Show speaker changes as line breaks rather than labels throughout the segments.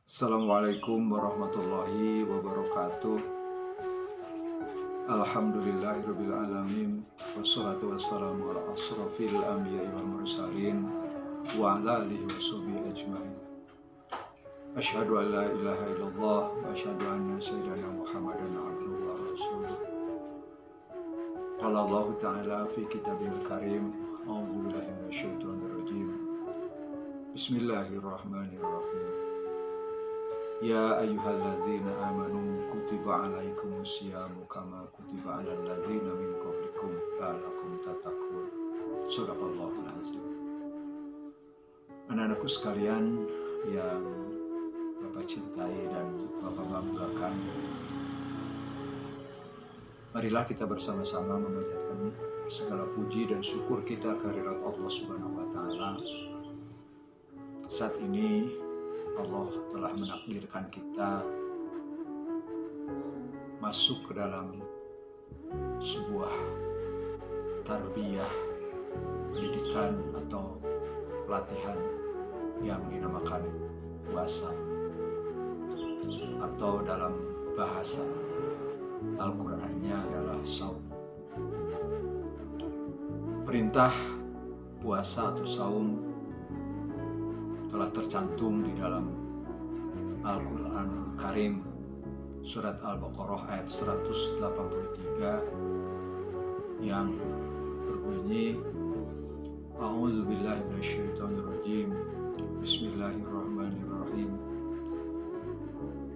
Assalamualaikum warahmatullahi wabarakatuh. Alhamdulillahirabbil alamin. Wassalatu wassalamu ala asrofil anbiya'i wal mursalin wa ala alihi washabihi ajmain. Asyhadu an la ilaha illallah wa asyhadu anna sayyidana Muhammadan abduhu wa rasuluh. Qala Allah ta'ala fi kitabil karim. A'udzu billahi minasyaitonir rajim. Bismillahirrahmanirrahim. Ya ayyuhalladzina amanu kutiba alaikumusyamu kama kutiba alal ladzina min qablikum la'allakum tattaqun. Shadaqallahul azim. Anak-anakku sekalian yang Bapak cintai dan Bapak banggakan, marilah kita bersama-sama memanjatkan segala puji dan syukur kita kehadirat Allah Subhanahu wa taala. Saat ini Allah telah menakdirkan kita masuk ke dalam sebuah tarbiyah, pendidikan atau pelatihan yang dinamakan puasa, atau dalam bahasa Al-Qur'annya adalah saum. Perintah puasa atau saum telah tercantum di dalam Al-Quran Karim, surat Al-Baqarah ayat 183 yang berbunyi, A'udzu billahi minasyaitonir rajim. Bismillahirrahmanirrahim.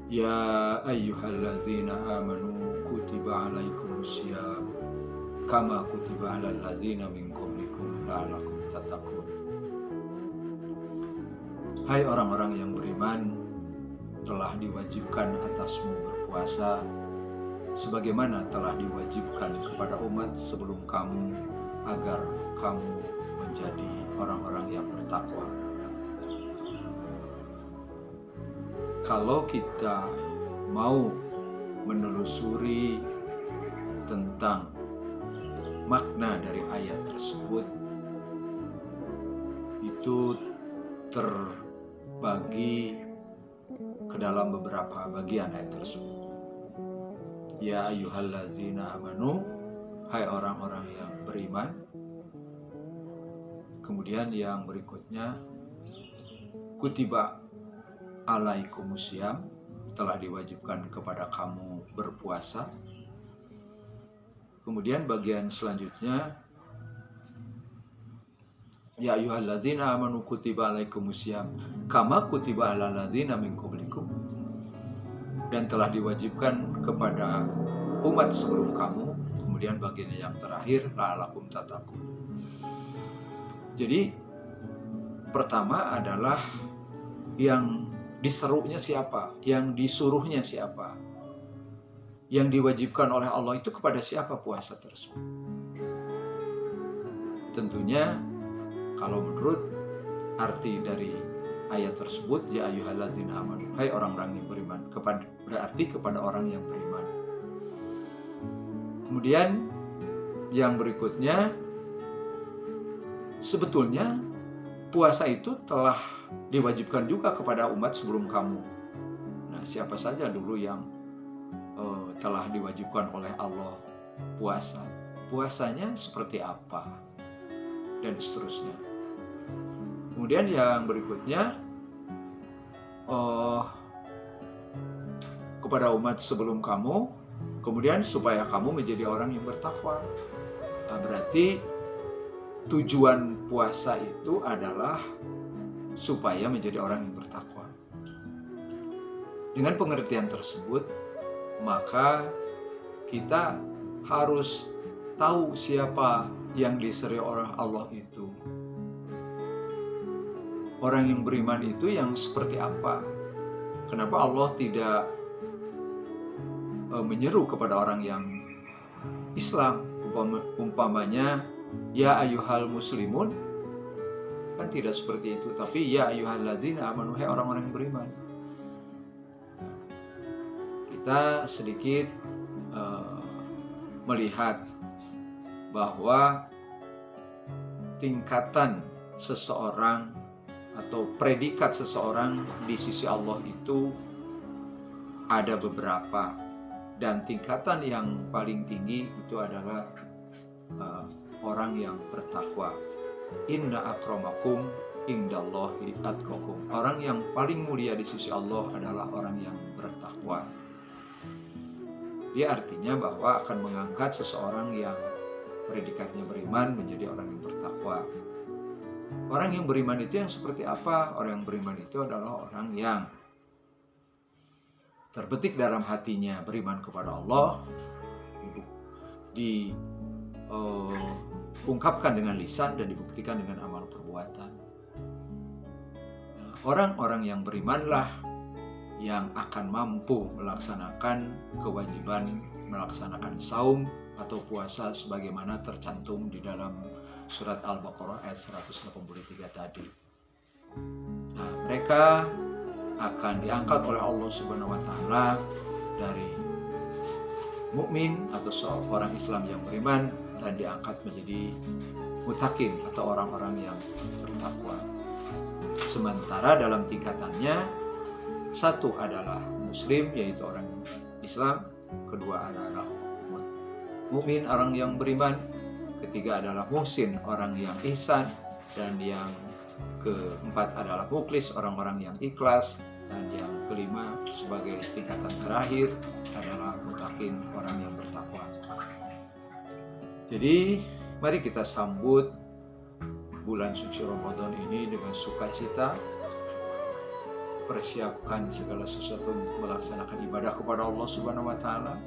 Ya ayyuhalladzina amanu kutiba alaikumussyam kama kutiba alal ladzina min qablikum la'allakum tattaqun. Hai orang-orang yang beriman, telah diwajibkan atasmu berpuasa sebagaimana telah diwajibkan kepada umat sebelum kamu, agar kamu menjadi orang-orang yang bertakwa. Kalau kita mau menelusuri tentang makna dari ayat tersebut, itu terbagi ke dalam beberapa bagian ayat tersebut. Ya ayyuhalladzina amanu, hai orang-orang yang beriman. Kemudian yang berikutnya, kutiba alaikumussyam, telah diwajibkan kepada kamu berpuasa. Kemudian bagian selanjutnya, ya ayyuhalladzina amanu kutiba alaikumussyam kama kutiba alal ladzina min qablikum, dan telah diwajibkan kepada umat sebelum kamu. Kemudian bagian yang terakhir, la'allakum tattaqun. Jadi pertama adalah yang diserunya siapa, yang disuruhnya siapa, yang diwajibkan oleh Allah itu kepada siapa puasa tersebut. Tentunya kalau menurut arti dari ayat tersebut, ya ayyuhalladzina amanu, hai orang-orang yang beriman, berarti kepada orang yang beriman. Kemudian yang berikutnya, sebetulnya puasa itu telah diwajibkan juga kepada umat sebelum kamu. Nah, siapa saja dulu yang telah diwajibkan oleh Allah puasa? Puasanya seperti apa? Dan seterusnya. Kemudian yang berikutnya, kepada umat sebelum kamu, kemudian supaya kamu menjadi orang yang bertakwa. Nah, berarti tujuan puasa itu adalah supaya menjadi orang yang bertakwa. Dengan pengertian tersebut, maka kita harus tahu siapa yang diseru oleh Allah itu. Orang yang beriman itu yang seperti apa? Kenapa Allah tidak menyeru kepada orang yang Islam? Umpamanya, ya ayyuhal muslimun, kan tidak seperti itu. Tapi ya ayyuhalladzina amanu, hai orang-orang yang beriman. Kita sedikit melihat bahwa tingkatan seseorang atau predikat seseorang di sisi Allah itu ada beberapa, dan tingkatan yang paling tinggi itu adalah orang yang bertakwa. Inna akramakum indallahi atqakum. Orang yang paling mulia di sisi Allah adalah orang yang bertakwa. Dia artinya bahwa akan mengangkat seseorang yang predikatnya beriman menjadi orang yang bertakwa. Orang yang beriman itu yang seperti apa? Orang yang beriman itu adalah orang yang terbetik dalam hatinya beriman kepada Allah, diungkapkan dengan lisan dan dibuktikan dengan amal perbuatan. Nah, orang-orang yang berimanlah yang akan mampu melaksanakan kewajiban melaksanakan saum atau puasa sebagaimana tercantum di dalam surat Al-Baqarah ayat 183 tadi. Nah, mereka akan diangkat oleh Allah Subhanahu wa taala dari mukmin atau seorang Islam yang beriman dan diangkat menjadi mutakin atau orang-orang yang bertakwa. Sementara dalam tingkatannya, satu adalah muslim yaitu orang Islam, kedua adalah mukmin orang yang beriman, ketiga adalah muhsin orang yang ihsan, dan yang keempat adalah muklis orang-orang yang ikhlas, dan yang kelima sebagai tingkatan terakhir adalah mutakin orang yang bertakwa. Jadi mari kita sambut bulan suci Ramadan ini dengan sukacita, persiapkan segala sesuatu untuk melaksanakan ibadah kepada Allah Subhanahu wa taala.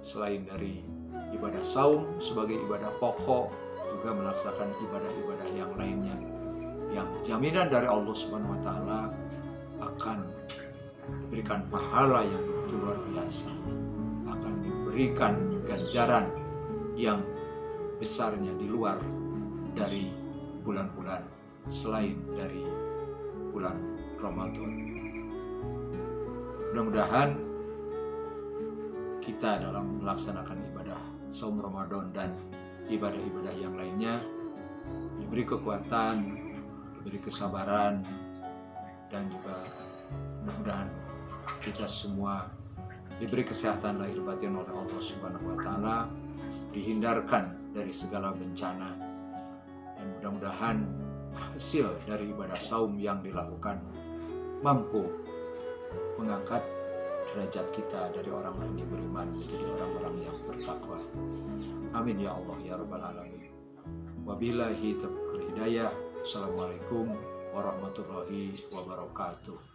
Selain dari ibadah saum sebagai ibadah pokok, juga melaksanakan ibadah-ibadah yang lainnya yang jaminan dari Allah Subhanahu wa taala akan diberikan pahala yang begitu luar biasa, akan diberikan ganjaran yang besarnya di luar dari bulan-bulan selain dari bulan Ramadan. Mudah-mudahan kita dalam melaksanakan ibadah saum Ramadan dan ibadah-ibadah yang lainnya diberi kekuatan, diberi kesabaran, dan juga mudah-mudahan kita semua diberi kesehatan lahir batin oleh Allah Subhanahu wa taala, dihindarkan dari segala bencana, dan mudah-mudahan hasil dari ibadah saum yang dilakukan mampu mengangkat derajat kita dari orang-orang yang beriman menjadi orang-orang yang bertakwa. Amin ya Allah ya rabbal alamin. Wabillahi taufiq wal hidayah. Assalamualaikum warahmatullahi wabarakatuh.